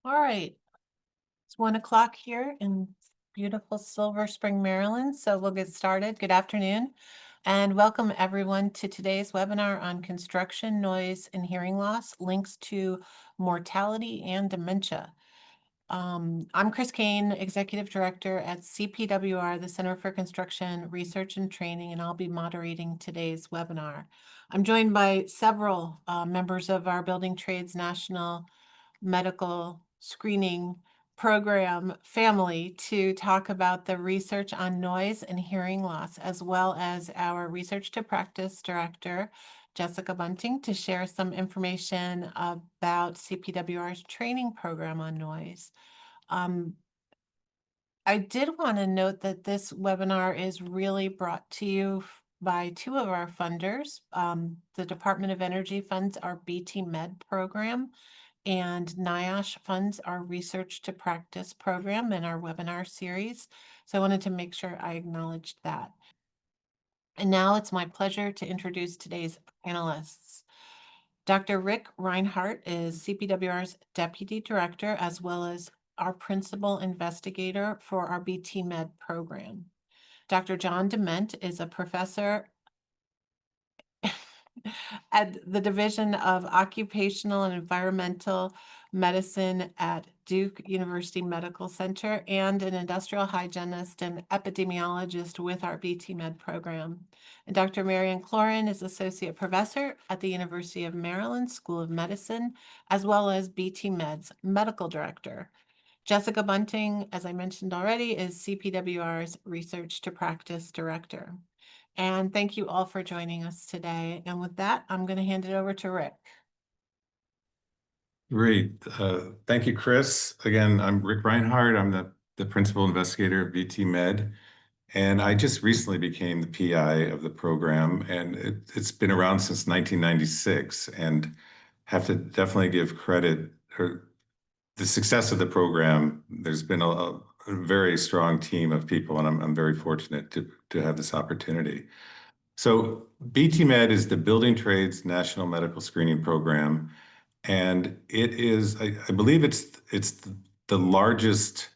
All right, it's 1 o'clock here in beautiful Silver Spring, Maryland. So we'll get started. Good afternoon and welcome everyone to today's webinar on construction, noise, and hearing loss, links to mortality and dementia. I'm Chris Kane, Executive Director at CPWR, the Center for Construction Research and Training, and I'll be moderating today's webinar. I'm joined by several members of our Building Trades National Medical Screening Program family to talk about the research on noise and hearing loss, as well as our Research to Practice Director, Jessica Bunting, to share some information about CPWR's training program on noise. I did want to note that this webinar is really brought to you by two of our funders. The Department of Energy funds our BTMed program, and NIOSH funds our Research to Practice program in our webinar series. So I wanted to make sure I acknowledged that. And now it's my pleasure to introduce today's panelists. Dr. Rick Reinhardt is CPWR's Deputy Director, as well as our Principal Investigator for our BTMed program. Dr. John Dement is a professor at the Division of Occupational and Environmental Medicine at Duke University Medical Center and an industrial hygienist and epidemiologist with our BTMed program. And Dr. Marian Cloran is Associate Professor at the University of Maryland School of Medicine, as well as BTMed's Medical Director. Jessica Bunting, as I mentioned already, is CPWR's Research to Practice Director. And thank you all for joining us today. And with that, I'm going to hand it over to Rick. Great. Thank you, Chris. Again, I'm Rick Reinhardt. I'm the principal investigator of BTMed. And I just recently became the PI of the program, and it's been around since 1996, and have to definitely give credit for the success of the program. There's been a very strong team of people, and I'm very fortunate to have this opportunity. So BTMed is the Building Trades National Medical Screening Program, and it is, I believe it's the largest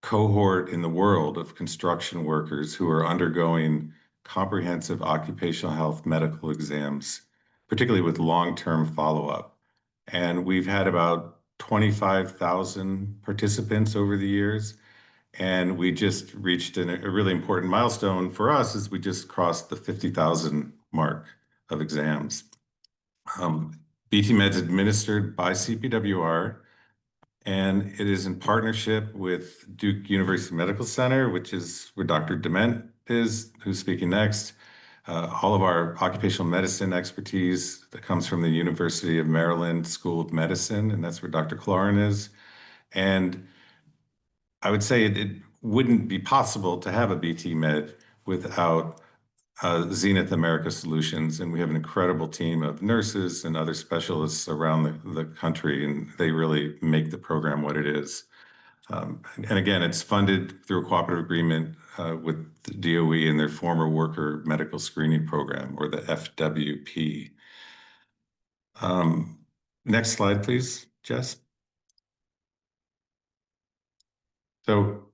cohort in the world of construction workers who are undergoing comprehensive occupational health medical exams, particularly with long-term follow-up. And we've had about 25,000 participants over the years. And we just reached a really important milestone for us, as we just crossed the 50,000 mark of exams. BTMed is administered by CPWR, and it is in partnership with Duke University Medical Center, which is where Dr. Dement is, who's speaking next. All of our occupational medicine expertise that comes from the University of Maryland School of Medicine, and that's where Dr. Cloran is. And I would say it wouldn't be possible to have a BTMed without Zenith America Solutions, and we have an incredible team of nurses and other specialists around the country, and they really make the program what it is. And again, it's funded through a cooperative agreement with the DOE and their former worker medical screening program, or the FWP. Next slide, please, Jess. So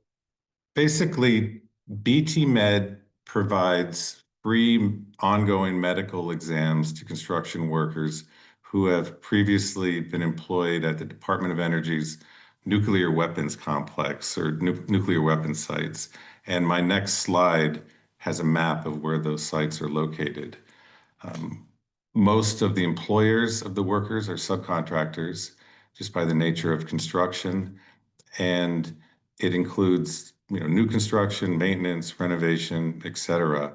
basically, BTMed provides free ongoing medical exams to construction workers who have previously been employed at the Department of Energy's nuclear weapons complex, or nuclear weapons sites. And my next slide has a map of where those sites are located. Most of the employers of the workers are subcontractors, just by the nature of construction. And it includes, new construction, maintenance, renovation, etc.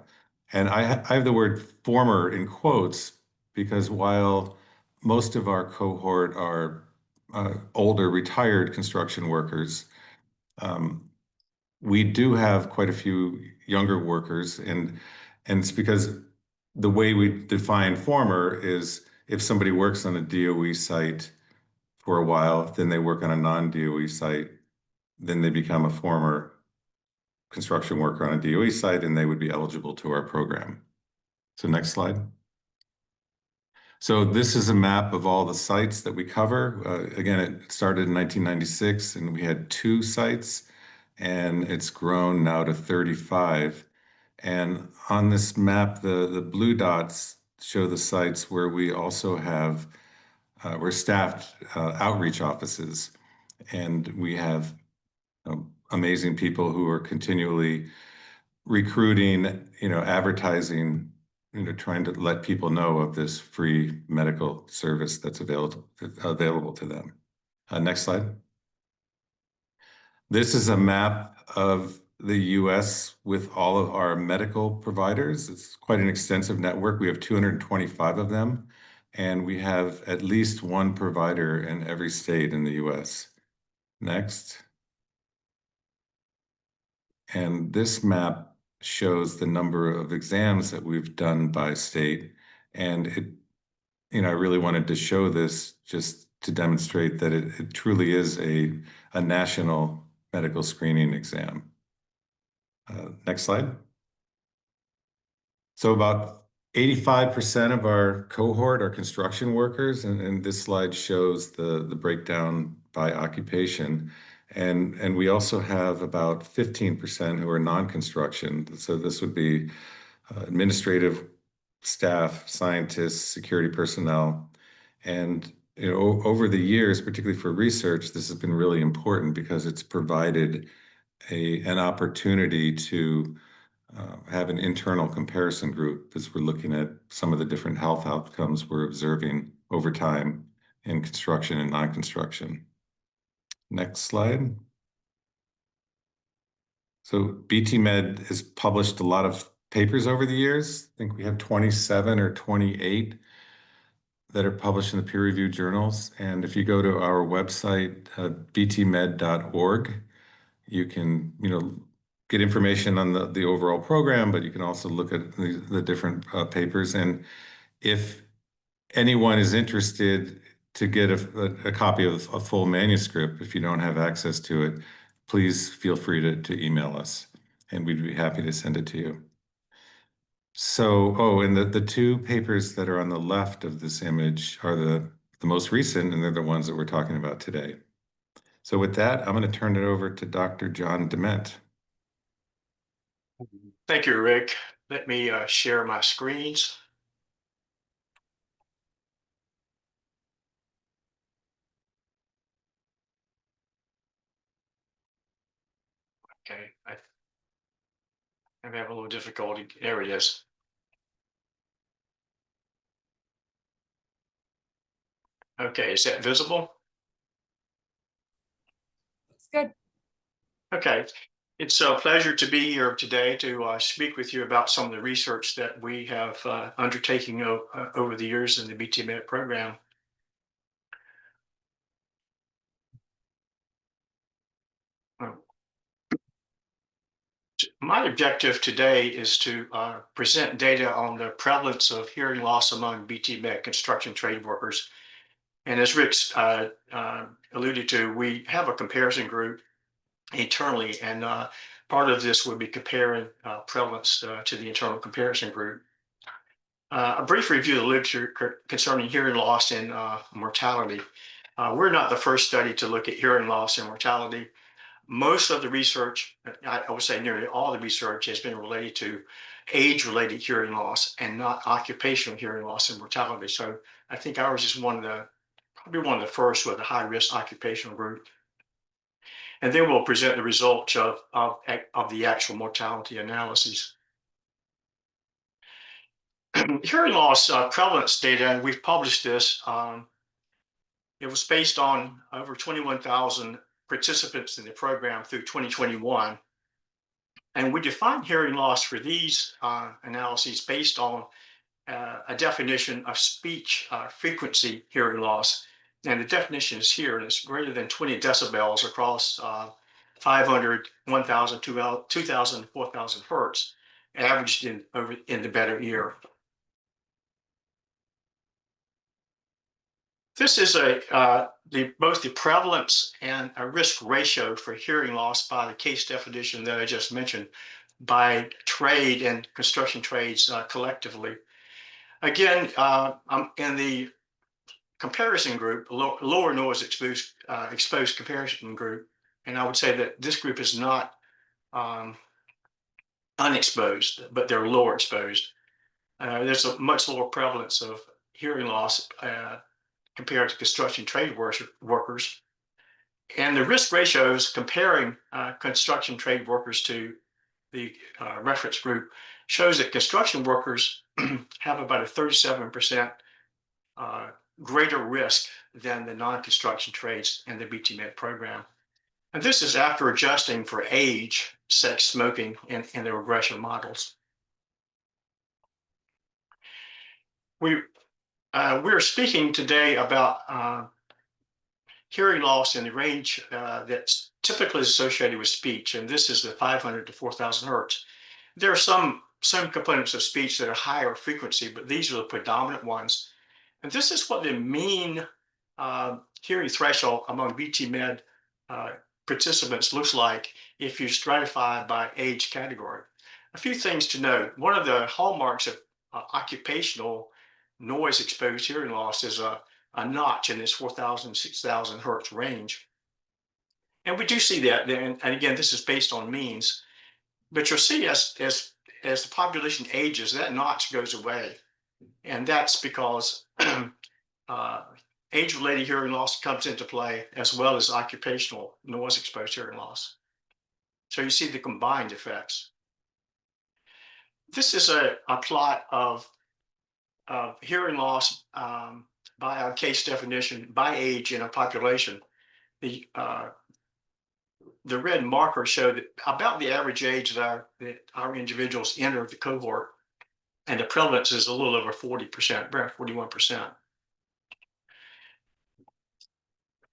And I have the word former in quotes because while most of our cohort are older, retired construction workers, we do have quite a few younger workers, and it's because the way we define former is if somebody works on a DOE site for a while, then they work on a non-DOE site, then they become a former construction worker on a DOE site, and they would be eligible to our program. So next slide. So this is a map of all the sites that we cover. Again, it started in 1996 and we had 2 sites, and it's grown now to 35. And on this map, the blue dots show the sites where we also have, we're staffed outreach offices. And we have amazing people who are continually recruiting, advertising, trying to let people know of this free medical service that's available to them. Next slide. This is a map of the US with all of our medical providers. It's quite an extensive network. We have 225 of them, and we have at least one provider in every state in the US. Next. And this map shows the number of exams that we've done by state. And I really wanted to show this just to demonstrate that it truly is a national medical screening exam. Next slide. So about 85% of our cohort are construction workers, and this slide shows the breakdown by occupation. And we also have about 15% who are non-construction. So this would be administrative staff, scientists, security personnel. And over the years, particularly for research, this has been really important because it's provided an opportunity to have an internal comparison group as we're looking at some of the different health outcomes we're observing over time in construction and non-construction. Next slide. So BTMed has published a lot of papers over the years. I think we have 27 or 28 that are published in the peer-reviewed journals. And if you go to our website, btmed.org, you can, get information on the overall program, but you can also look at the different papers. And if anyone is interested to get a copy of a full manuscript, if you don't have access to it, please feel free to email us, and we'd be happy to send it to you. So, and the 2 papers that are on the left of this image are the most recent, and they're the ones that we're talking about today. So with that, I'm going to turn it over to Dr. John Dement. Thank you, Rick. Let me share my screens. Okay, I'm having a little difficulty. There it is. Okay, is that visible? It's good. Okay, it's a pleasure to be here today to speak with you about some of the research that we have undertaken over the years in the BTMed program. My objective today is to present data on the prevalence of hearing loss among BTMed construction trade workers. And as Rick alluded to, we have a comparison group internally, and part of this would be comparing prevalence to the internal comparison group. A brief review of the literature concerning hearing loss and mortality. We're not the first study to look at hearing loss and mortality. Most of the research, I would say nearly all the research, has been related to age-related hearing loss and not occupational hearing loss and mortality. So I think ours is probably one of the first with a high-risk occupational group. And then we'll present the results of the actual mortality analyses. Hearing loss prevalence data, and we've published this. It was based on over 21,000 participants in the program through 2021. And we define hearing loss for these analyses based on a definition of speech frequency hearing loss. And the definition is here, and it's greater than 20 decibels across 500, 1,000, 2,000, 4,000 hertz, averaged in the better ear. This is both the prevalence and a risk ratio for hearing loss by the case definition that I just mentioned by trade and construction trades collectively. Again, I'm in the comparison group, lower noise exposed comparison group, and I would say that this group is not unexposed, but they're lower exposed. There's a much lower prevalence of hearing loss compared to construction trade workers. And the risk ratios comparing construction trade workers to the reference group shows that construction workers have about a 37% greater risk than the non-construction trades in the BTMed program. And this is after adjusting for age, sex, smoking, and the regression models. We're speaking today about hearing loss in the range that's typically associated with speech, and this is the 500 to 4,000 hertz. There are some components of speech that are higher frequency, but these are the predominant ones. And this is what the mean hearing threshold among BTMed participants looks like if you stratify by age category. A few things to note. One of the hallmarks of occupational noise exposed hearing loss is a notch in this 4,000, 6,000 hertz range. And we do see that, and again, this is based on means, but you'll see as the population ages, that notch goes away. And that's because age-related hearing loss comes into play, as well as occupational noise exposed hearing loss. So you see the combined effects. This is a plot of hearing loss by our case definition by age in a population. The red markers show that about the average age that our individuals enter the cohort, and the prevalence is a little over 40%, around 41%.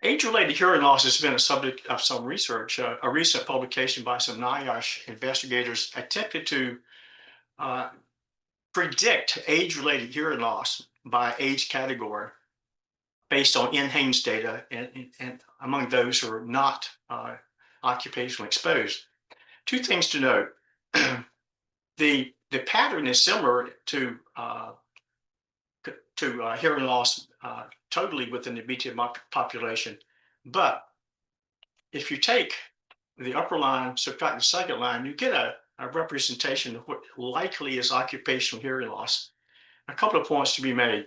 Age-related hearing loss has been a subject of some research. A recent publication by some NIOSH investigators attempted to predict age-related hearing loss by age category based on NHANES data and among those who are not occupationally exposed. Two things to note. The pattern is similar to hearing loss totally within the BTMed population, but if you take the upper line, subtract the second line, you get a representation of what likely is occupational hearing loss. A couple of points to be made.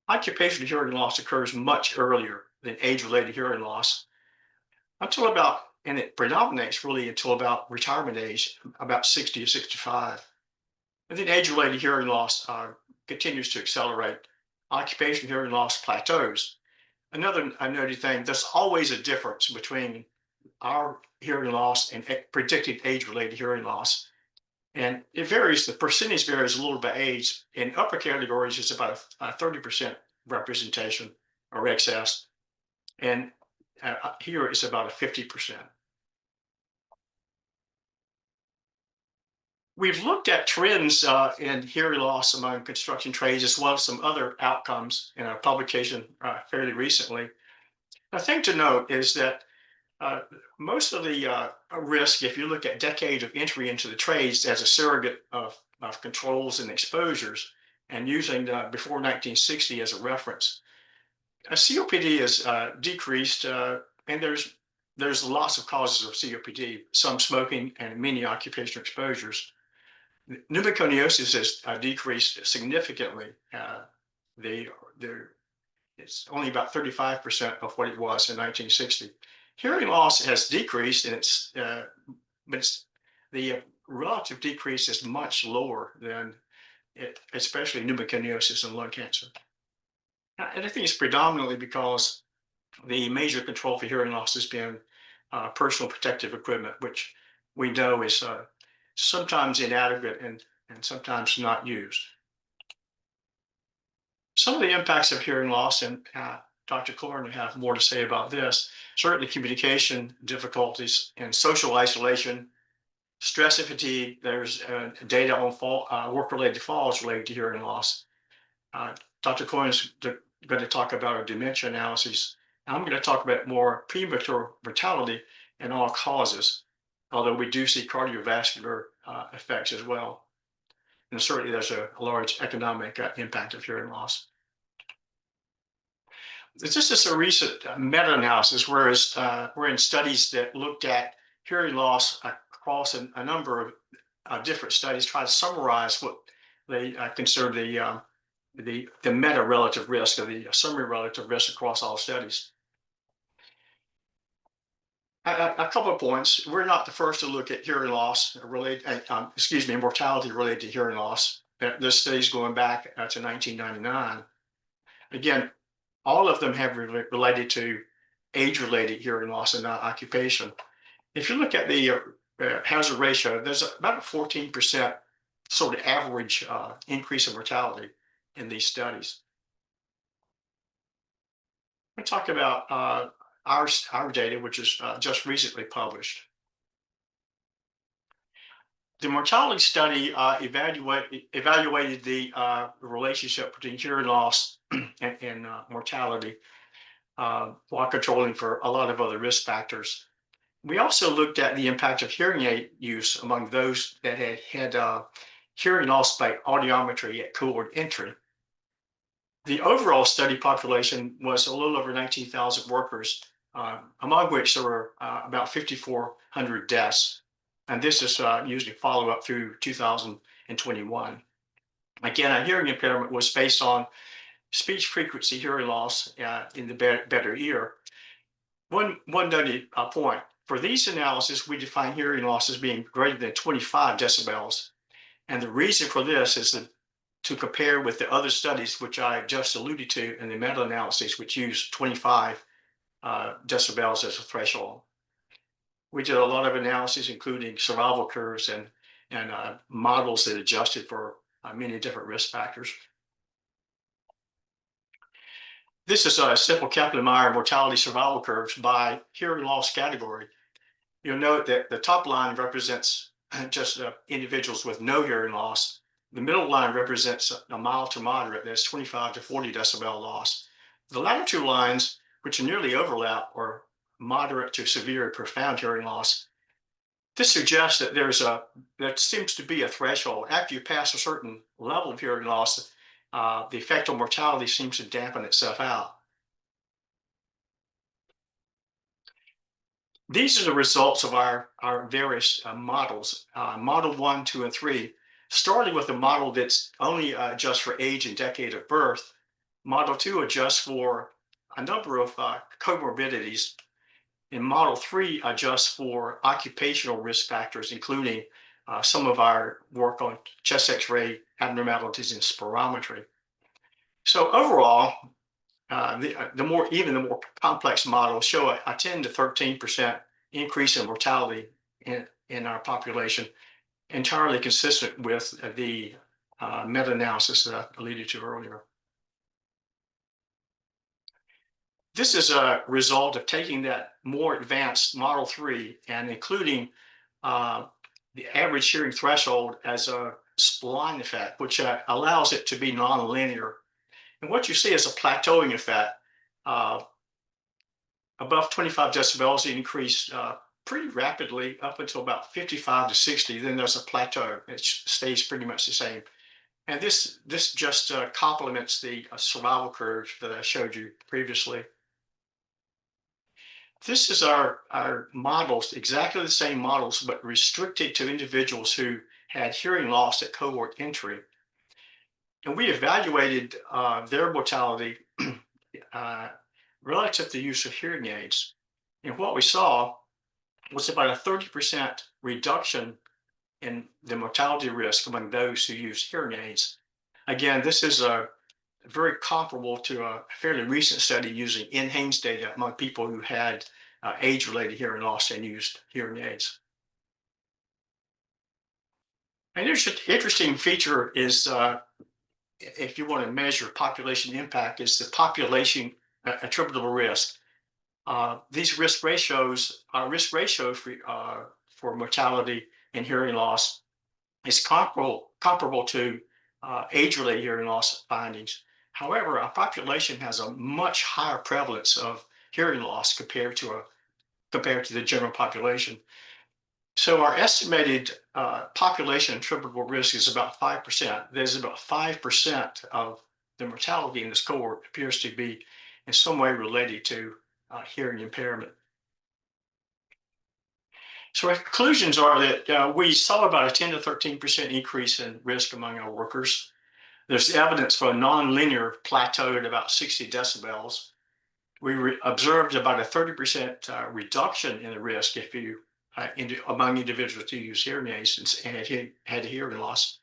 Occupational hearing loss occurs much earlier than age-related hearing loss, until about, and it predominates really until about retirement age, about 60 to 65. And then age-related hearing loss continues to accelerate. Occupational hearing loss plateaus. Another noted thing, there's always a difference between our hearing loss and predicted age-related hearing loss. And it varies, the percentage varies a little by age. In upper categories, it's about a 30% representation or excess. And here it's about a 50%. We've looked at trends in hearing loss among construction trades, as well as some other outcomes in a publication fairly recently. The thing to note is that most of the risk, if you look at decades of entry into the trades as a surrogate of controls and exposures, and using before 1960 as a reference, COPD is decreased, and there's lots of causes of COPD, some smoking and many occupational exposures. Pneumoconiosis has decreased significantly. It's only about 35% of what it was in 1960. Hearing loss has decreased, and the relative decrease is much lower than especially pneumoconiosis and lung cancer. And I think it's predominantly because the major control for hearing loss has been personal protective equipment, which we know is sometimes inadequate and sometimes not used. Some of the impacts of hearing loss, and Dr. Corn will have more to say about this, certainly communication difficulties and social isolation, stress and fatigue. There's data on work-related falls related to hearing loss. Dr. Corn is going to talk about our dementia analyses. I'm going to talk about more premature mortality and all causes, although we do see cardiovascular effects as well. And certainly there's a large economic impact of hearing loss. This is a recent meta-analysis, wherein studies that looked at hearing loss across a number of different studies try to summarize what they consider the meta relative risk, or the summary relative risk across all studies. A couple of points. We're not the first to look at hearing loss related, mortality related to hearing loss. This study's going back to 1999. Again, all of them have related to age-related hearing loss and not occupation. If you look at the hazard ratio, there's about a 14% sort of average increase in mortality in these studies. We talk about our data, which is just recently published. The mortality study evaluated the relationship between hearing loss and mortality while controlling for a lot of other risk factors. We also looked at the impact of hearing aid use among those that had hearing loss by audiometry at cohort entry. The overall study population was a little over 19,000 workers, among which there were about 5,400 deaths. And this is usually follow up through 2021. Again, a hearing impairment was based on speech frequency hearing loss in the better ear. One noted point, for these analyses, we define hearing loss as being greater than 25 decibels. And the reason for this is to compare with the other studies, which I just alluded to in the meta-analysis, which use 25 decibels as a threshold. We did a lot of analysis, including survival curves and models that adjusted for many different risk factors. This is a simple Kaplan-Meier mortality survival curves by hearing loss category. You'll note that the top line represents just individuals with no hearing loss. The middle line represents a mild to moderate, that's 25 to 40 decibel loss. The latter two lines, which are nearly overlap, are moderate to severe profound hearing loss. This suggests that there seems to be a threshold. After you pass a certain level of hearing loss, the effect on mortality seems to dampen itself out. These are the results of our various models, model 1, 2, and 3, starting with a model that's only adjusts for age and decade of birth. Model 2 adjusts for a number of comorbidities, and model 3 adjusts for occupational risk factors, including some of our work on chest X-ray abnormalities and spirometry. So overall, the more complex models show a 10 to 13% increase in mortality in our population, entirely consistent with the meta-analysis that I alluded to earlier. This is a result of taking that more advanced model 3 and including the average hearing threshold as a spline effect, which allows it to be nonlinear. And what you see is a plateauing effect. Above 25 decibels, it increased pretty rapidly up until about 55 to 60. Then there's a plateau. It stays pretty much the same. And this just complements the survival curve that I showed you previously. This is our models, exactly the same models, but restricted to individuals who had hearing loss at cohort entry. And we evaluated their mortality relative to the use of hearing aids. And what we saw was about a 30% reduction in the mortality risk among those who use hearing aids. Again, this is very comparable to a fairly recent study using NHANES data among people who had age-related hearing loss and used hearing aids. An interesting feature is, if you want to measure population impact, is the population attributable risk. These risk ratios, our risk ratio for mortality and hearing loss is comparable to age-related hearing loss findings. However, our population has a much higher prevalence of hearing loss compared to the general population. So our estimated population attributable risk is about 5%. There's about 5% of the mortality in this cohort appears to be in some way related to hearing impairment. So our conclusions are that we saw about a 10 to 13% increase in risk among our workers. There's evidence for a nonlinear plateau at about 60 decibels. We observed about a 30% reduction in the risk if you among individuals who use hearing aids and had hearing loss.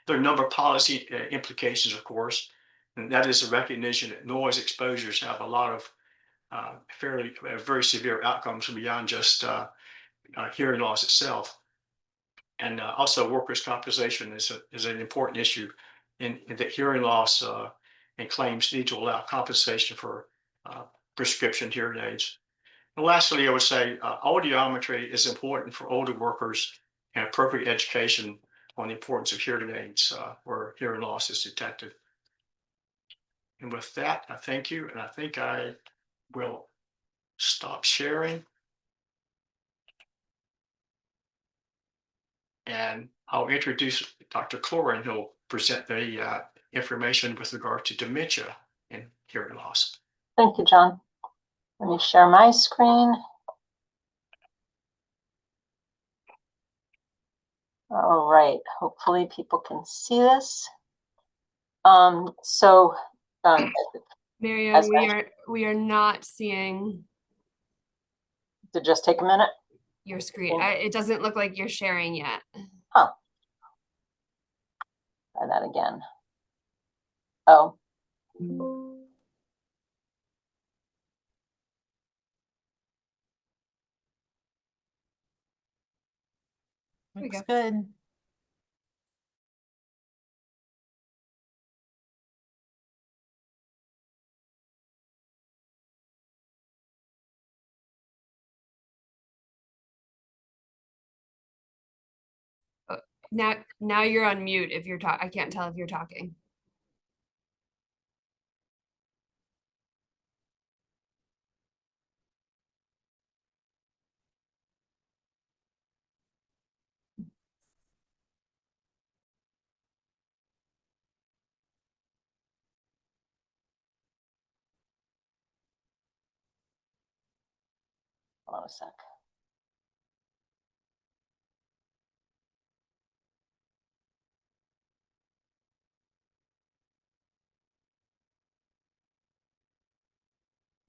There are a number of policy implications, of course, and that is the recognition that noise exposures have a lot of very severe outcomes beyond just hearing loss itself. And also workers' compensation is an important issue in that hearing loss and claims need to allow compensation for prescription hearing aids. And lastly, I would say audiometry is important for older workers and appropriate education on the importance of hearing aids where hearing loss is detected. And with that, I thank you, and I think I will stop sharing. And I'll introduce Dr. Cloran, who'll present the information with regard to dementia and hearing loss. Thank you, John. Let me share my screen. All right, hopefully people can see this. Marianne, we are not seeing to just take a minute. your screen. It doesn't look like you're sharing yet. Huh. Try that again. Oh. Looks good. Now you're on mute if you're talking. I can't tell if you're talking. Hold on a sec.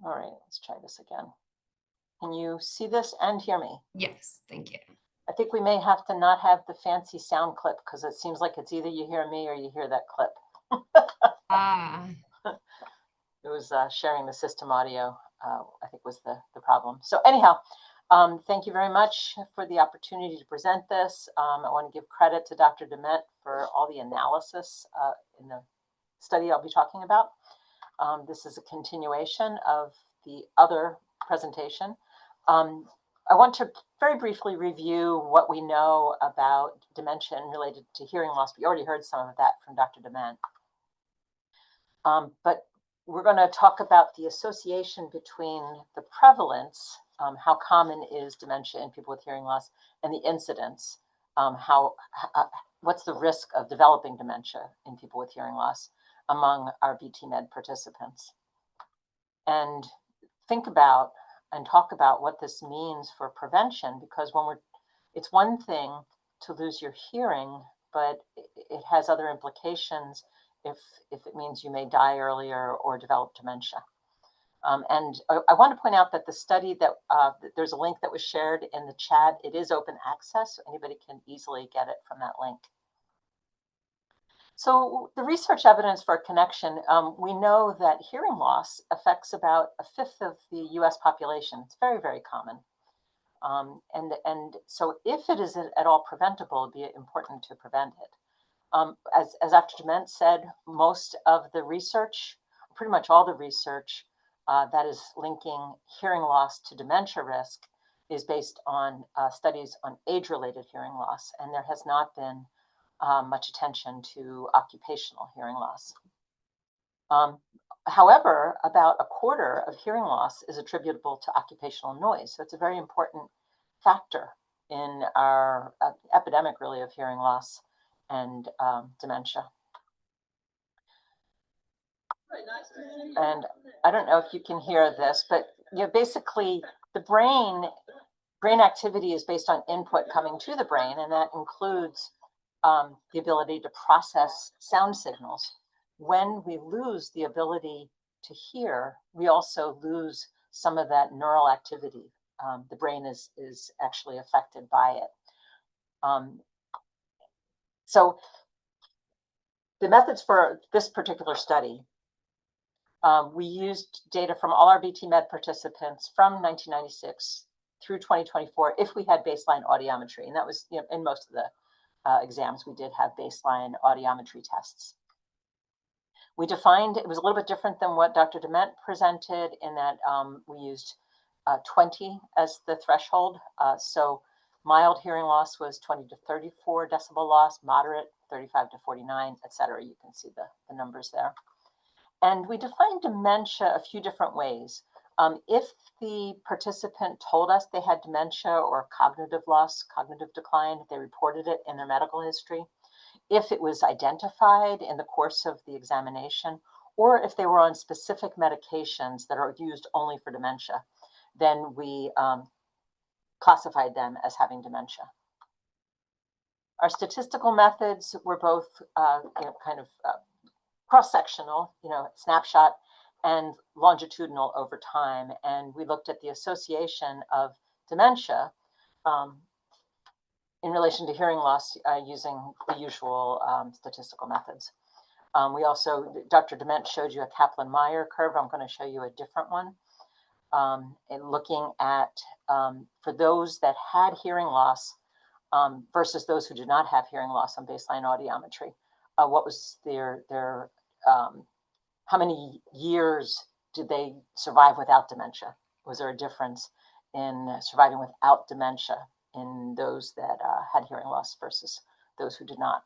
All right, let's try this again. Can you see this and hear me? Yes, thank you. I think we may have to not have the fancy sound clip because it seems like it's either you hear me or you hear that clip. It was sharing the system audio, I think was the problem. So anyhow, thank you very much for the opportunity to present this. I want to give credit to Dr. Dement for all the analysis in the study I'll be talking about. This is a continuation of the other presentation. I want to very briefly review what we know about dementia related to hearing loss. We already heard some of that from Dr. Dement. But we're going to talk about the association between the prevalence, how common is dementia in people with hearing loss, and the incidence, what's the risk of developing dementia in people with hearing loss among our BTMed participants. And think about and talk about what this means for prevention, because it's one thing to lose your hearing, but it has other implications if it means you may die earlier or develop dementia. And I want to point out that the study that there's a link that was shared in the chat. It is open access, so anybody can easily get it from that link. So the research evidence for a connection, we know that hearing loss affects about a fifth of the US population. It's very, very common. And so if it is at all preventable, it'd be important to prevent it. As Dr. Dement said, most of the research, pretty much all the research that is linking hearing loss to dementia risk is based on studies on age-related hearing loss, and there has not been much attention to occupational hearing loss. However, about a quarter of hearing loss is attributable to occupational noise, so it's a very important factor in our epidemic, really, of hearing loss and dementia. And I don't know if you can hear this, but basically the brain activity is based on input coming to the brain, and that includes the ability to process sound signals. When we lose the ability to hear, we also lose some of that neural activity. The brain is actually affected by it. So the methods for this particular study, we used data from all our BTMed participants from 1996 through 2024 if we had baseline audiometry. And that was, in most of the exams, we did have baseline audiometry tests. We defined, it was a little bit different than what Dr. Dement presented in that we used 20 as the threshold. So mild hearing loss was 20 to 34 decibel loss, moderate 35 to 49, et cetera. You can see the numbers there. And we defined dementia a few different ways. If the participant told us they had dementia or cognitive loss, cognitive decline, they reported it in their medical history. If it was identified in the course of the examination, or if they were on specific medications that are used only for dementia, then we classified them as having dementia. Our statistical methods were both cross-sectional, snapshot, and longitudinal over time. And we looked at the association of dementia in relation to hearing loss using the usual statistical methods. We also, Dr. Dement showed you a Kaplan-Meier curve. I'm going to show you a different one. And looking at, for those that had hearing loss versus those who did not have hearing loss on baseline audiometry, what was their how many years did they survive without dementia? Was there a difference in surviving without dementia in those that had hearing loss versus those who did not?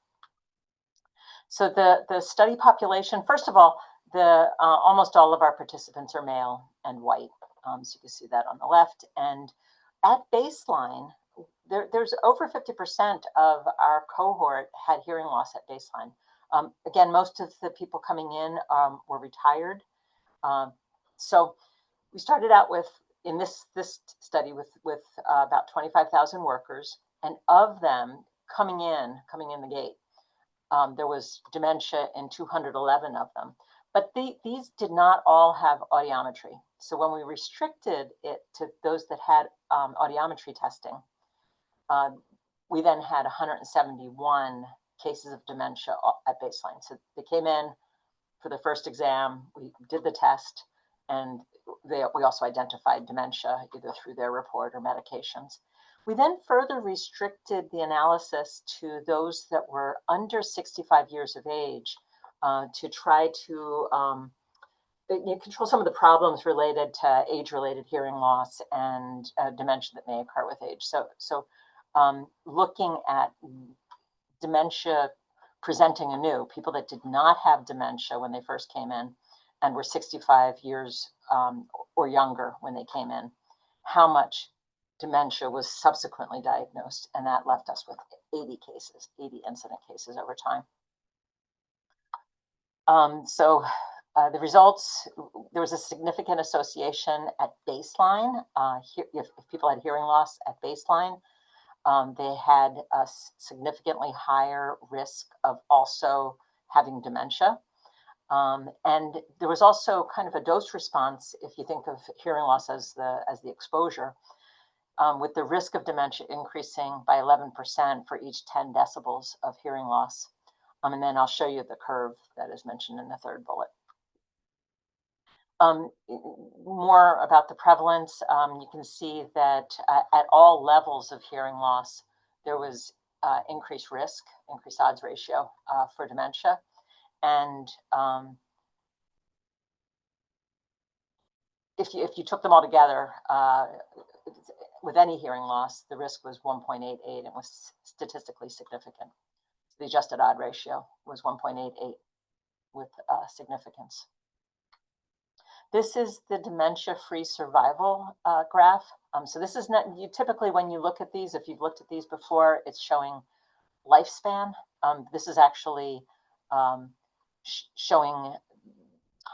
So the study population, first of all, almost all of our participants are male and white. So you can see that on the left. And at baseline, there's over 50% of our cohort had hearing loss at baseline. Again, most of the people coming in were retired. So we started out with, in this study, with about 25,000 workers, and of them coming in the gate, there was dementia in 211 of them. But these did not all have audiometry. So when we restricted it to those that had audiometry testing, we then had 171 cases of dementia at baseline. So they came in for the first exam, we did the test, and we also identified dementia either through their report or medications. We then further restricted the analysis to those that were under 65 years of age to try to control some of the problems related to age-related hearing loss and dementia that may occur with age. So looking at dementia presenting anew, people that did not have dementia when they first came in and were 65 years or younger when they came in, how much dementia was subsequently diagnosed, and that left us with 80 incident cases over time. The results, there was a significant association at baseline. If people had hearing loss at baseline, they had a significantly higher risk of also having dementia. And there was also kind of a dose response, if you think of hearing loss as the exposure, with the risk of dementia increasing by 11% for each 10 decibels of hearing loss. And then I'll show you the curve that is mentioned in the third bullet. More about the prevalence, you can see that at all levels of hearing loss, there was increased risk, increased odds ratio for dementia. And if you took them all together, with any hearing loss, the risk was 1.88 and was statistically significant. The adjusted odd ratio was 1.88 with significance. This is the dementia-free survival graph. So this is not, you typically, when you look at these, if you've looked at these before, it's showing lifespan. This is actually showing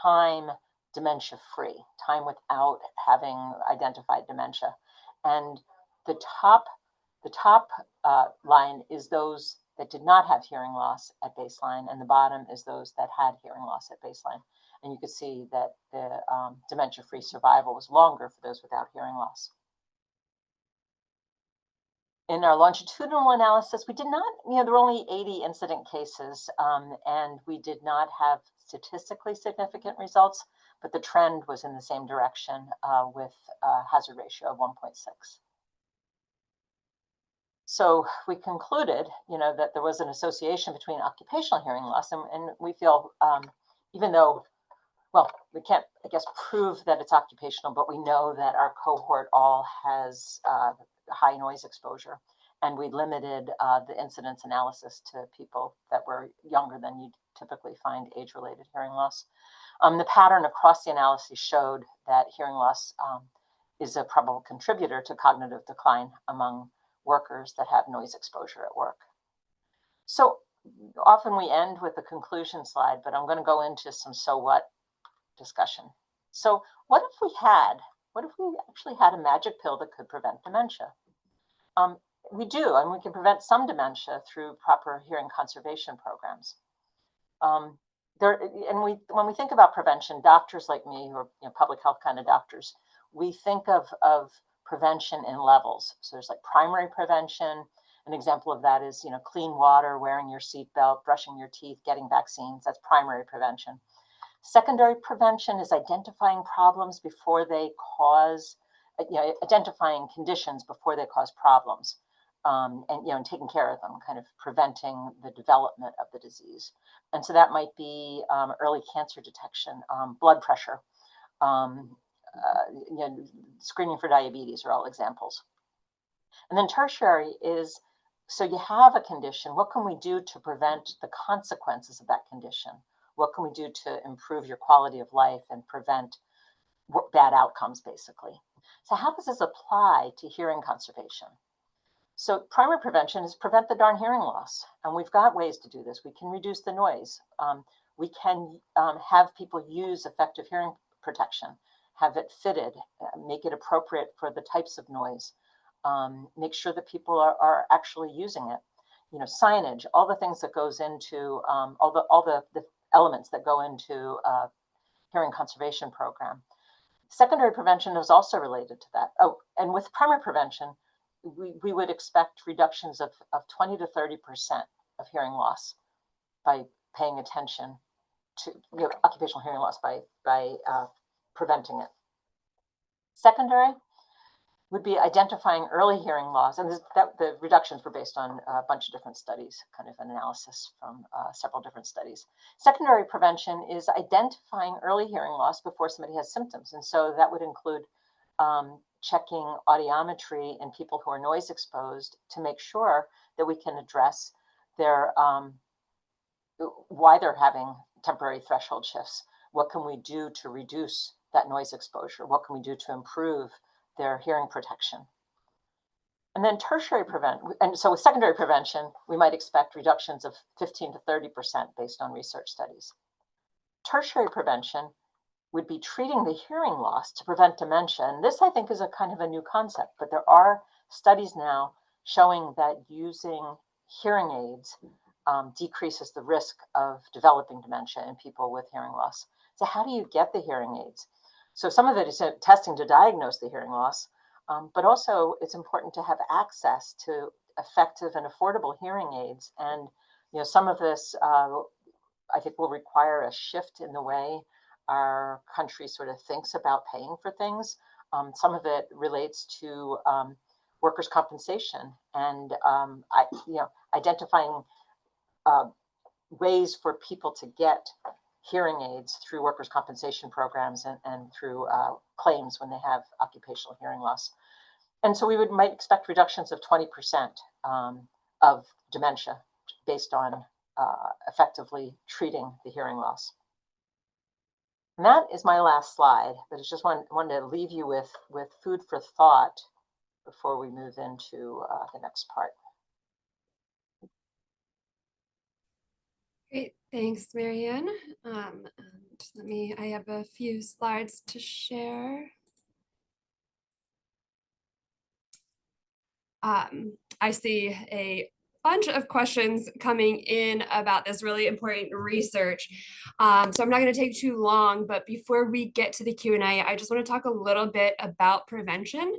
time dementia-free, time without having identified dementia. And the top line is those that did not have hearing loss at baseline, and the bottom is those that had hearing loss at baseline. And you can see that the dementia-free survival was longer for those without hearing loss. In our longitudinal analysis, we did not, there were only 80 incident cases, and we did not have statistically significant results, but the trend was in the same direction with a hazard ratio of 1.6. So we concluded, that there was an association between occupational hearing loss, and we feel, even though, well, we can't, I guess, prove that it's occupational, but we know that our cohort all has high noise exposure. And we limited the incidence analysis to people that were younger than you'd typically find age-related hearing loss. The pattern across the analysis showed that hearing loss is a probable contributor to cognitive decline among workers that have noise exposure at work. So often we end with a conclusion slide, but I'm going to go into some so what discussion. So what if we actually had a magic pill that could prevent dementia? We do, and we can prevent some dementia through proper hearing conservation programs. When we think about prevention, doctors like me, who are public health kind of doctors, we think of prevention in levels. So there's like primary prevention. An example of that is, clean water, wearing your seatbelt, brushing your teeth, getting vaccines. That's primary prevention. Secondary prevention is identifying problems before they cause, identifying conditions before they cause problems. And taking care of them, kind of preventing the development of the disease. And so that might be early cancer detection, blood pressure, screening for diabetes are all examples. And then tertiary is, so you have a condition, what can we do to prevent the consequences of that condition? What can we do to improve your quality of life and prevent bad outcomes, basically? So how does this apply to hearing conservation? So primary prevention is prevent the darn hearing loss. And we've got ways to do this. We can reduce the noise. We can have people use effective hearing protection, have it fitted, make it appropriate for the types of noise, make sure that people are actually using it. Signage, all the things that goes into, all the elements that go into a hearing conservation program. Secondary prevention is also related to that. Oh, and with primary prevention, we would expect reductions of 20 to 30% of hearing loss by paying attention to occupational hearing loss by preventing it. Secondary would be identifying early hearing loss, and the reductions were based on a bunch of different studies, kind of an analysis from several different studies. Secondary prevention is identifying early hearing loss before somebody has symptoms, and so that would include checking audiometry in people who are noise exposed to make sure that we can address their why they're having temporary threshold shifts. What can we do to reduce that noise exposure? What can we do to improve their hearing protection? And then tertiary prevention, and so with secondary prevention, we might expect reductions of 15 to 30% based on research studies. Tertiary prevention would be treating the hearing loss to prevent dementia. And this, I think, is a kind of a new concept, but there are studies now showing that using hearing aids decreases the risk of developing dementia in people with hearing loss. So how do you get the hearing aids? So some of it is testing to diagnose the hearing loss, but also it's important to have access to effective and affordable hearing aids. And some of this, I think, will require a shift in the way our country sort of thinks about paying for things. Some of it relates to workers' compensation and identifying ways for people to get hearing aids through workers' compensation programs and through claims when they have occupational hearing loss. And so we might expect reductions of 20% of dementia based on effectively treating the hearing loss. And that is my last slide, but it's just wanted to leave you with food for thought before we move into the next part. Great, thanks, Marianne. And I have a few slides to share. I see a bunch of questions coming in about this really important research. So I'm not going to take too long, but before we get to the Q&A, I just want to talk a little bit about prevention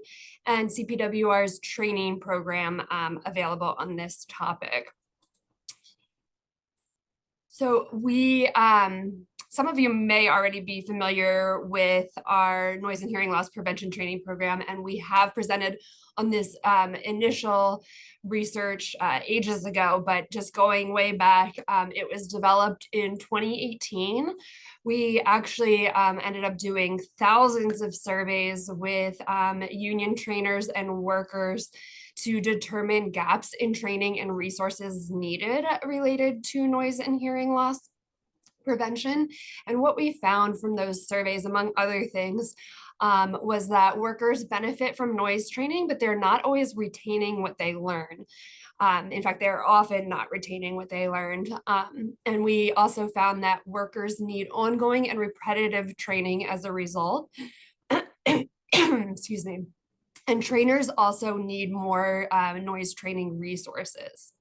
and CPWR's training program available on this topic. So some of you may already be familiar with our noise and hearing loss prevention training program, and we have presented on this initial research ages ago, but just going way back, it was developed in 2018. We actually ended up doing thousands of surveys with union trainers and workers to determine gaps in training and resources needed related to noise and hearing loss prevention. And what we found from those surveys, among other things, was that workers benefit from noise training, but they're not always retaining what they learn. In fact, they're often not retaining what they learned. And we also found that workers need ongoing and repetitive training as a result. Excuse me. And trainers also need more noise training resources.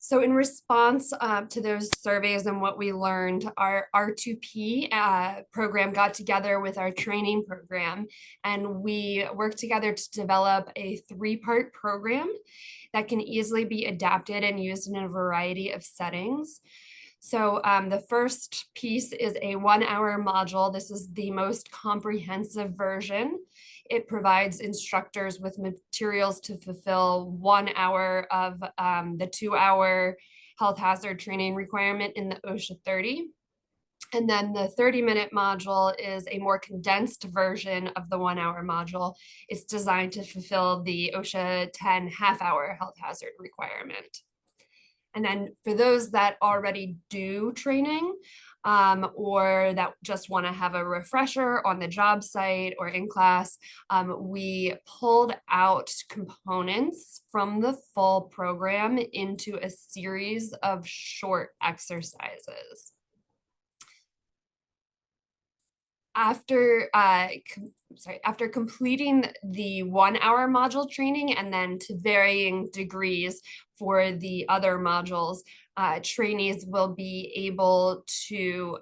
So in response to those surveys and what we learned, our R2P program got together with our training program, and we worked together to develop a 3-part program that can easily be adapted and used in a variety of settings. So the first piece is a 1-hour module. This is the most comprehensive version. It provides instructors with materials to fulfill 1 hour of the 2-hour health hazard training requirement in the OSHA 30. And then the 30-minute module is a more condensed version of the 1-hour module. It's designed to fulfill the OSHA 10 half-hour health hazard requirement. And then for those that already do training or that just want to have a refresher on the job site or in class, we pulled out components from the full program into a series of short exercises. After completing the 1-hour module training, and then to varying degrees for the other modules, trainees will be able to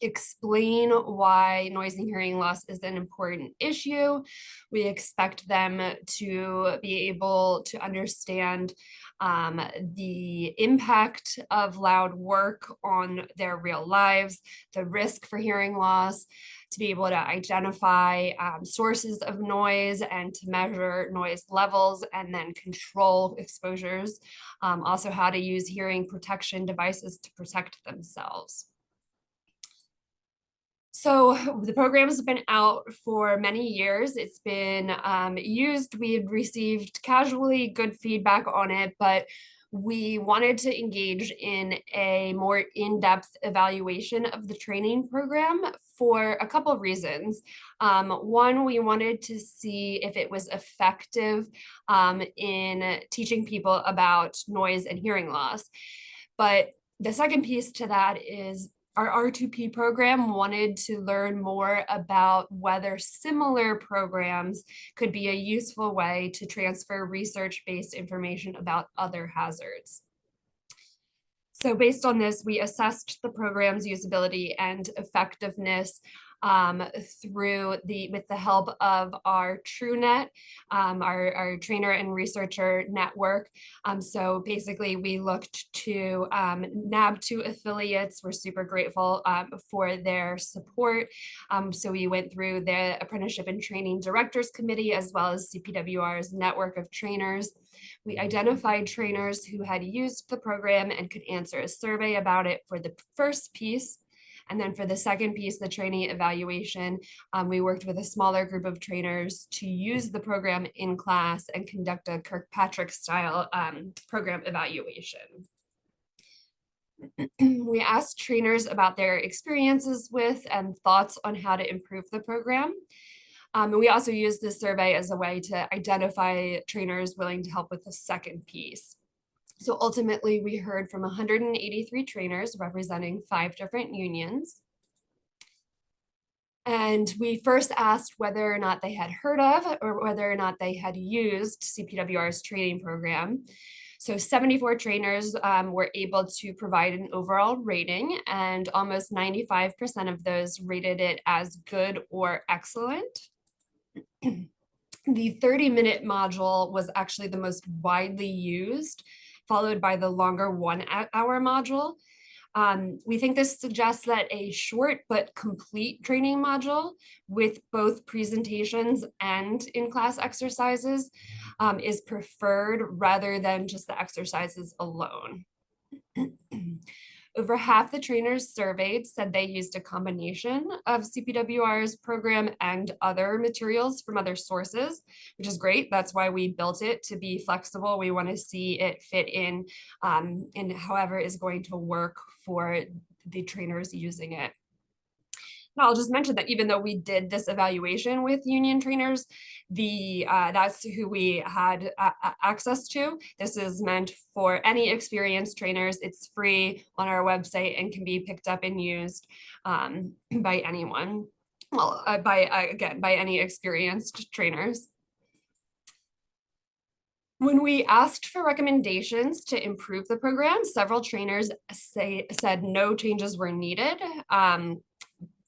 explain why noise and hearing loss is an important issue. We expect them to be able to understand the impact of loud work on their real lives, the risk for hearing loss, to be able to identify sources of noise and to measure noise levels and then control exposures. Also how to use hearing protection devices to protect themselves. So the program has been out for many years. It's been used. We've received casually good feedback on it, but we wanted to engage in a more in-depth evaluation of the training program for a couple of reasons. One, we wanted to see if it was effective in teaching people about noise and hearing loss. But the second piece to that is our R2P program wanted to learn more about whether similar programs could be a useful way to transfer research-based information about other hazards. So based on this, we assessed the program's usability and effectiveness with the help of our TrueNet, our trainer and researcher network. So basically we looked to NAB2 affiliates. We're super grateful for their support. So we went through the Apprenticeship and Training Directors Committee, as well as CPWR's network of trainers. We identified trainers who had used the program and could answer a survey about it for the first piece. And then for the second piece, the training evaluation, we worked with a smaller group of trainers to use the program in class and conduct a Kirkpatrick style program evaluation. We asked trainers about their experiences with and thoughts on how to improve the program. And we also used this survey as a way to identify trainers willing to help with the second piece. So ultimately, we heard from 183 trainers representing 5 different unions. And we first asked whether or not they had heard of or whether or not they had used CPWR's training program. So 74 trainers were able to provide an overall rating, and almost 95% of those rated it as good or excellent. The 30-minute module was actually the most widely used, followed by the longer 1-hour module. We think this suggests that a short but complete training module with both presentations and in-class exercises is preferred rather than just the exercises alone. Over half the trainers surveyed said they used a combination of CPWR's program and other materials from other sources, which is great. That's why we built it to be flexible. We want to see it fit in however is going to work for the trainers using it. And I'll just mention that even though we did this evaluation with union trainers, that's who we had access to. This is meant for any experienced trainers. It's free on our website and can be picked up and used by anyone. Well, by any experienced trainers. When we asked for recommendations to improve the program, several trainers said no changes were needed.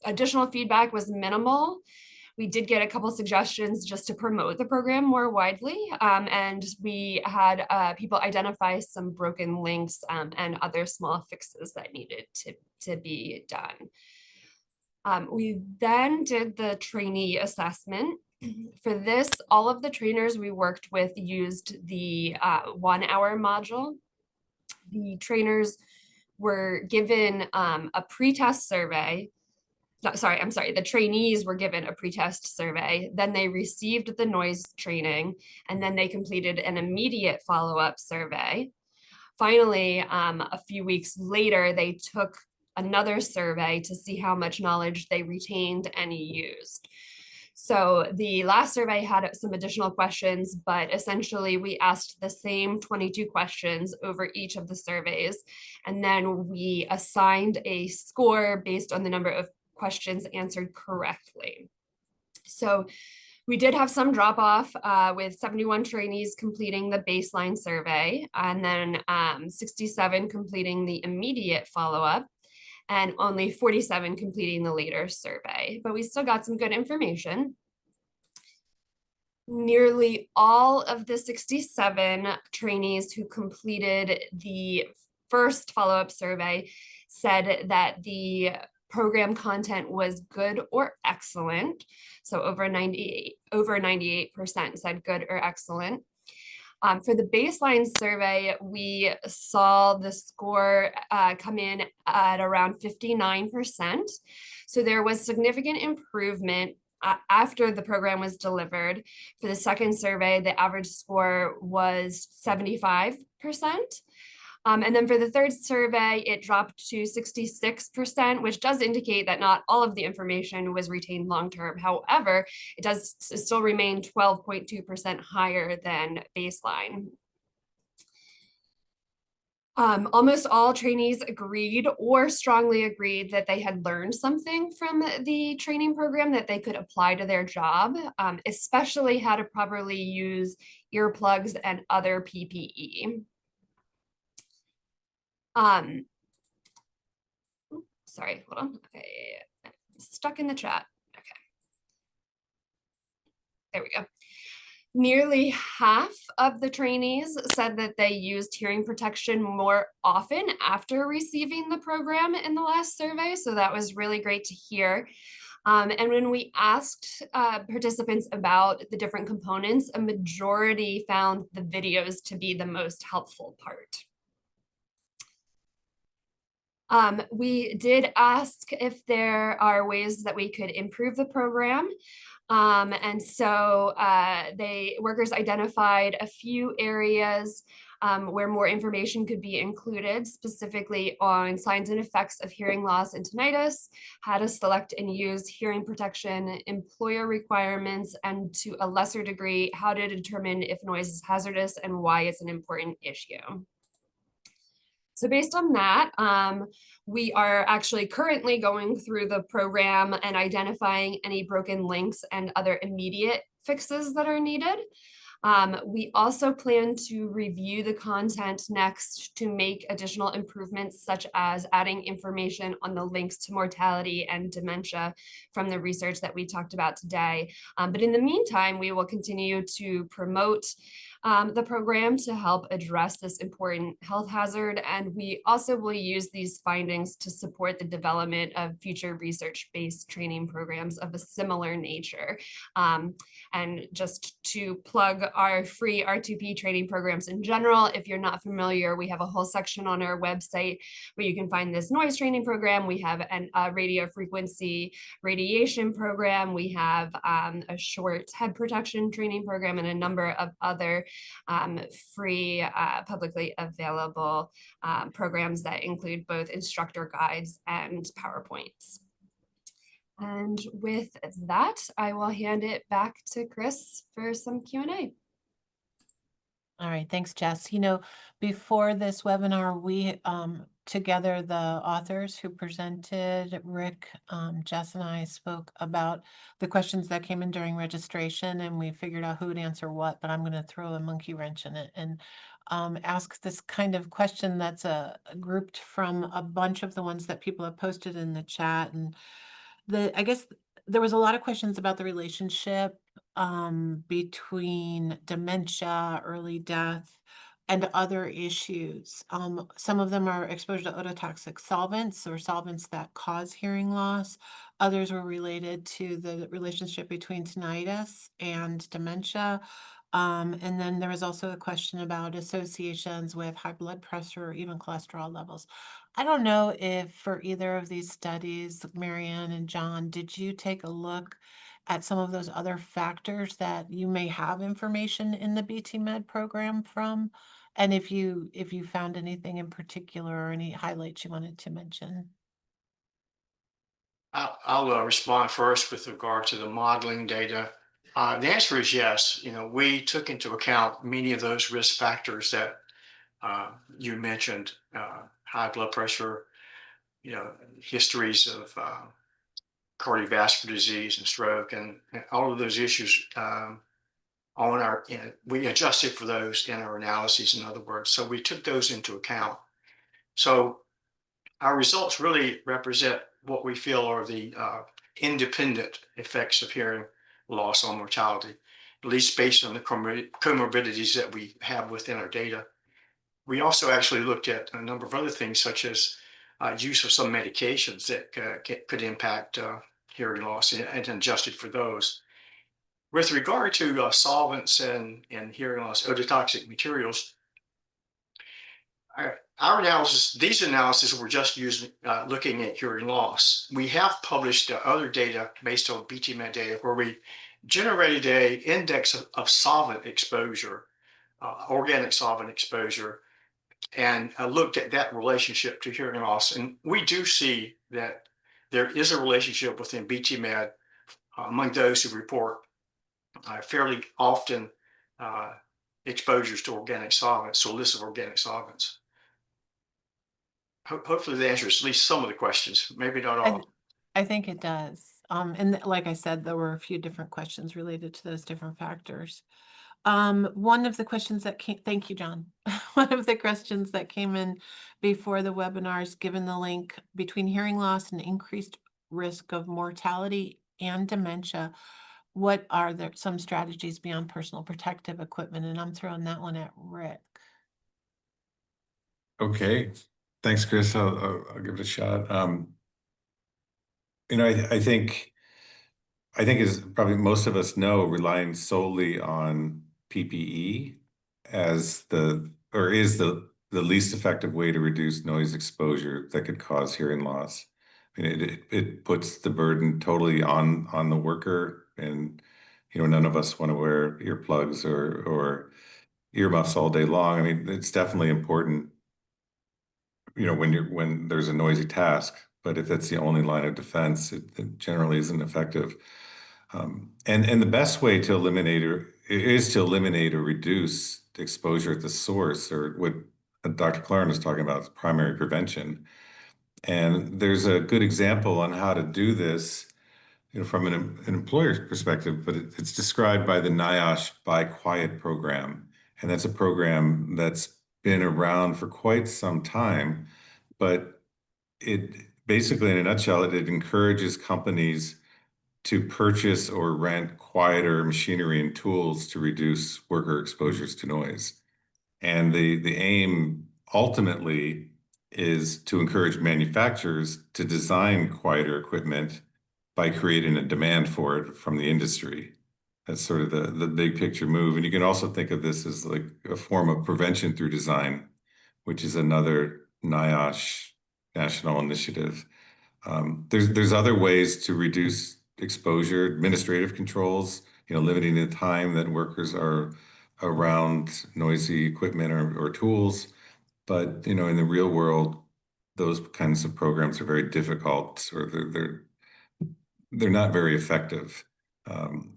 Additional feedback was minimal. We did get a couple suggestions just to promote the program more widely, and we had people identify some broken links and other small fixes that needed to be done. We then did the trainee assessment. For this, all of the trainers we worked with used the 1-hour module. The trainers were given a pretest survey. The trainees were given a pretest survey, then they received the noise training, and then they completed an immediate follow-up survey. Finally, a few weeks later, they took another survey to see how much knowledge they retained and used. So the last survey had some additional questions, but essentially we asked the same 22 questions over each of the surveys, and then we assigned a score based on the number of questions answered correctly. So we did have some drop off with 71 trainees completing the baseline survey, and then 67 completing the immediate follow-up, and only 47 completing the later survey, but we still got some good information. Nearly all of the 67 trainees who completed the first follow-up survey said that the program content was good or excellent. So over 98% said good or excellent. For the baseline survey, we saw the score come in at around 59%. So there was significant improvement after the program was delivered. For the second survey, the average score was 75%. And then for the third survey, it dropped to 66%, which does indicate that not all of the information was retained long-term. However, it does still remain 12.2% higher than baseline. Almost all trainees agreed or strongly agreed that they had learned something from the training program that they could apply to their job, especially how to properly use earplugs and other PPE. Sorry, hold on. I'm stuck in the chat. Okay. There we go. Nearly half of the trainees said that they used hearing protection more often after receiving the program in the last survey. So that was really great to hear. And when we asked participants about the different components, a majority found the videos to be the most helpful part. We did ask if there are ways that we could improve the program. And so workers identified a few areas where more information could be included, specifically on signs and effects of hearing loss and tinnitus, how to select and use hearing protection, employer requirements, and to a lesser degree, how to determine if noise is hazardous and why it's an important issue. So based on that, we are actually currently going through the program and identifying any broken links and other immediate fixes that are needed. We also plan to review the content next to make additional improvements, such as adding information on the links to mortality and dementia from the research that we talked about today. But in the meantime, we will continue to promote the program to help address this important health hazard. And we also will use these findings to support the development of future research-based training programs of a similar nature. And just to plug our free R2P training programs in general, if you're not familiar, we have a whole section on our website where you can find this noise training program. We have a radio frequency radiation program. We have a short head protection training program and a number of other free publicly available programs that include both instructor guides and PowerPoints. And with that, I will hand it back to Chris for some Q&A. All right, thanks, Jess. You know, before this webinar, we together, the authors who presented, Rick, Jess, and I spoke about the questions that came in during registration, and we figured out who would answer what, but I'm going to throw a monkey wrench in it and ask this kind of question that's grouped from a bunch of the ones that people have posted in the chat. And I guess there was a lot of questions about the relationship between dementia, early death, and other issues. Some of them are exposure to ototoxic solvents or solvents that cause hearing loss. Others were related to the relationship between tinnitus and dementia. And then there was also a question about associations with high blood pressure or even cholesterol levels. I don't know if for either of these studies, Marianne and John, did you take a look at some of those other factors that you may have information in the BTMed program from? And if you found anything in particular or any highlights you wanted to mention? I'll respond first with regard to the modeling data. The answer is yes. You know, we took into account many of those risk factors that you mentioned, high blood pressure, you know, histories of cardiovascular disease and stroke, and all of those issues we adjusted for those in our analyses, in other words. So we took those into account. So our results really represent what we feel are the independent effects of hearing loss on mortality, at least based on the comorbidities that we have within our data. We also actually looked at a number of other things, such as use of some medications that could impact hearing loss, and adjusted for those. With regard to solvents and hearing loss, ototoxic materials, our analysis, these analyses were just using, looking at hearing loss. We have published other data based on BTMed data where we generated an index of solvent exposure, organic solvent exposure, and looked at that relationship to hearing loss. And we do see that there is a relationship within BTMed among those who report fairly often exposures to organic solvents, so illicit organic solvents. Hopefully the answer is at least some of the questions, maybe not all. I think it does. And like I said, there were a few different questions related to those different factors. One of the questions that came, thank you, John. One of the questions that came in before the webinars, given the link between hearing loss and increased risk of mortality and dementia, what are there some strategies beyond personal protective equipment? And I'm throwing that one at Rick. Okay, thanks, Chris. I'll give it a shot. You know, I think as probably most of us know, relying solely on PPE as is the least effective way to reduce noise exposure that could cause hearing loss. I mean, it puts the burden totally on the worker And, none of us want to wear earplugs or earmuffs all day long. I mean, it's definitely important, when there's a noisy task, but if that's the only line of defense, it generally isn't effective. And the best way to eliminate or reduce exposure at the source, or what Dr. Clarn was talking about, is primary prevention. And there's a good example on how to do this, from an employer's perspective, but it's described by the NIOSH Buy Quiet program. And that's a program that's been around for quite some time, but it basically, in a nutshell, it encourages companies to purchase or rent quieter machinery and tools to reduce worker exposures to noise. And the aim ultimately is to encourage manufacturers to design quieter equipment by creating a demand for it from the industry. That's sort of the big picture move. And you can also think of this as like a form of prevention through design, which is another NIOSH national initiative. There's other ways to reduce exposure, administrative controls, limiting the time that workers are around noisy equipment or tools. But, in the real world, those kinds of programs are very difficult, or they're not very effective.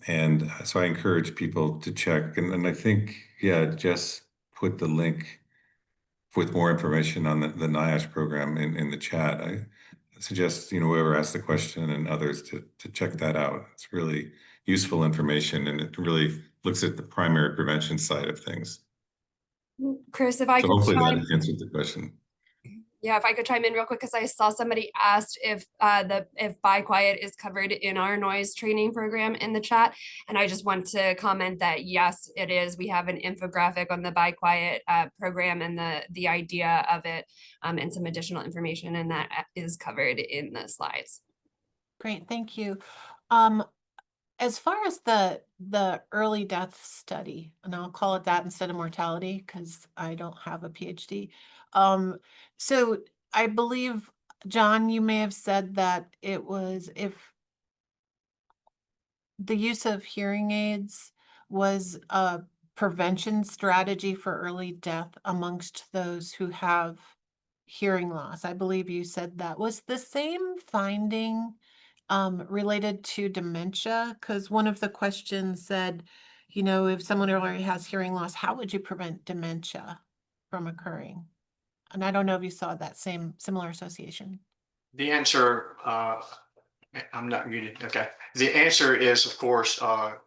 And so I encourage people to check. And I think, yeah, Jess put the link with more information on the NIOSH program in the chat. I suggest, whoever asked the question and others to check that out. It's really useful information, and it really looks at the primary prevention side of things. Chris, if I So could hopefully chime, that answered the question. yeah, if I could chime in real quick, because I saw somebody asked if if Buy Quiet is covered in our noise training program in the chat, and I just want to comment that yes, it is. We have an infographic on the Buy Quiet program and the idea of it, and some additional information, and that is covered in the slides. Great, thank you. As far as the early death study, and I'll call it that instead of mortality because I don't have a PhD. So I believe, John, you may have said that it was if the use of hearing aids was a prevention strategy for early death amongst those who have hearing loss. I believe you said that. Was the same finding related to dementia? Because one of the questions said, if someone already has hearing loss, how would you prevent dementia from occurring? And I don't know if you saw that similar association. The answer, I'm not muted. Okay. The answer is, of course, our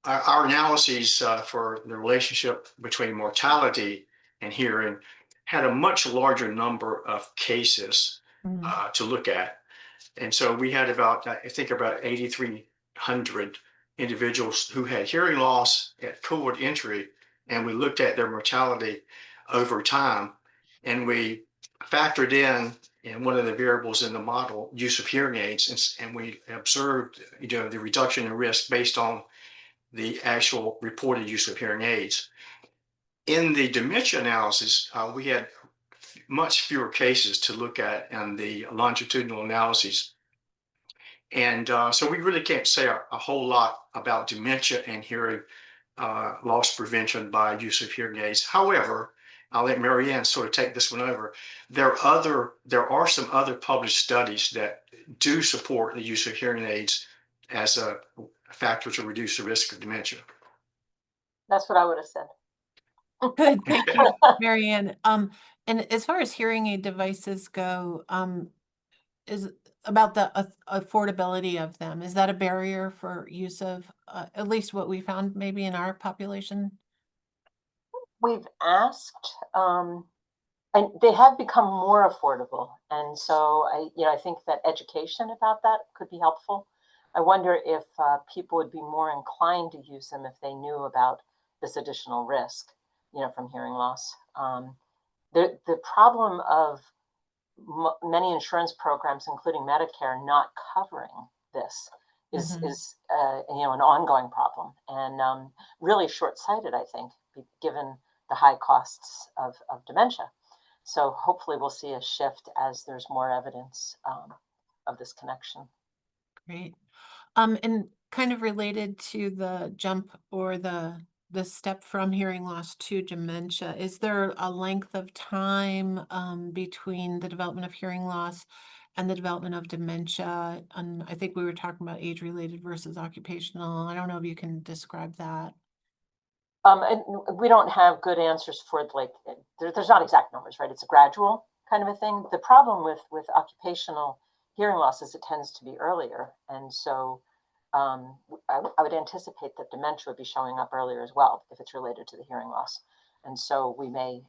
analyses for the relationship between mortality and hearing had a much larger number of cases to look at. And so we had about, I think about 8,300 individuals who had hearing loss at cohort entry, and we looked at their mortality over time, and we factored in one of the variables in the model, use of hearing aids, and we observed, the reduction in risk based on the actual reported use of hearing aids. In the dementia analysis, we had much fewer cases to look at in the longitudinal analyses. And so we really can't say a whole lot about dementia and hearing loss prevention by use of hearing aids. However, I'll let Marianne sort of take this one over. There are some other published studies that do support the use of hearing aids as a factor to reduce the risk of dementia. That's what I would have said. Good, thank you, Marianne. And as far as hearing aid devices go, is about the affordability of them. Is that a barrier for use of, at least what we found maybe in our population? We've asked, and they have become more affordable. And so I think that education about that could be helpful. I wonder if people would be more inclined to use them if they knew about this additional risk, from hearing loss. The problem of many insurance programs, including Medicare, not covering this is an ongoing problem, and really short-sighted, I think, given the high costs of dementia. So hopefully we'll see a shift as there's more evidence of this connection. Great. And kind of related to the jump or the step from hearing loss to dementia, is there a length of time between the development of hearing loss and the development of dementia? And I think we were talking about age-related versus occupational. I don't know if you can describe that. And we don't have good answers for like, there's not exact numbers, right? It's a gradual kind of a thing. The problem with occupational hearing loss is it tends to be earlier. And so I would anticipate that dementia would be showing up earlier as well if it's related to the hearing loss. And so we may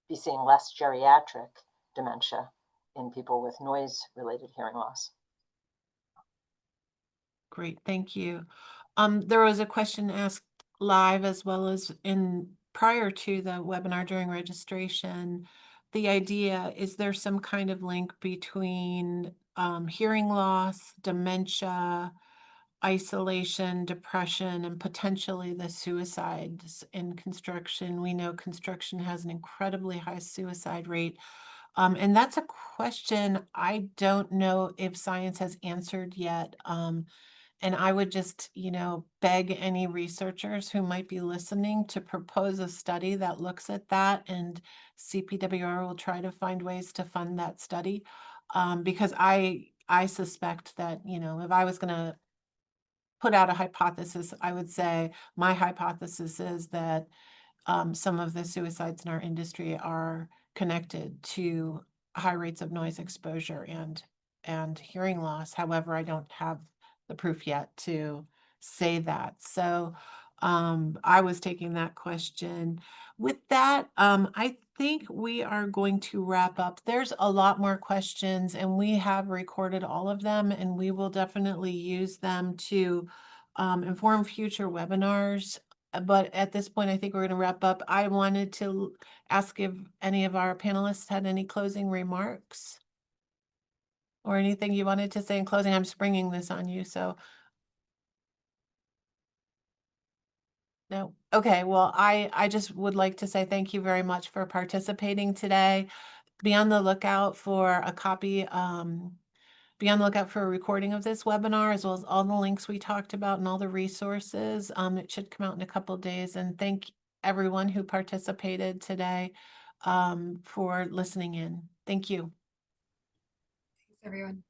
be seeing less geriatric dementia in people with noise-related hearing loss. Great, thank you. There was a question asked live as well as in prior to the webinar during registration. The idea, is there some kind of link between hearing loss, dementia, isolation, depression, and potentially the suicides in construction? We know construction has an incredibly high suicide rate. And that's a question I don't know if science has answered yet. And I would just, beg any researchers who might be listening to propose a study that looks at that, and CPWR will try to find ways to fund that study. Because I suspect that, if I was going to put out a hypothesis, I would say my hypothesis is that some of the suicides in our industry are connected to high rates of noise exposure and hearing loss. However, I don't have the proof yet to say that. So I was taking that question. With that, I think we are going to wrap up. There's a lot more questions, and we have recorded all of them, and we will definitely use them to inform future webinars. But at this point, I think we're going to wrap up. I wanted to ask if any of our panelists had any closing remarks or anything you wanted to say in closing. I'm springing this on you, so. No. Okay, well, I just would like to say thank you very much for participating today. Be on the lookout for a copy, be on the lookout for a recording of this webinar, as well as all the links we talked about and all the resources. It should come out in a couple of days. And thank everyone who participated today for listening in. Thank you. Thanks, everyone.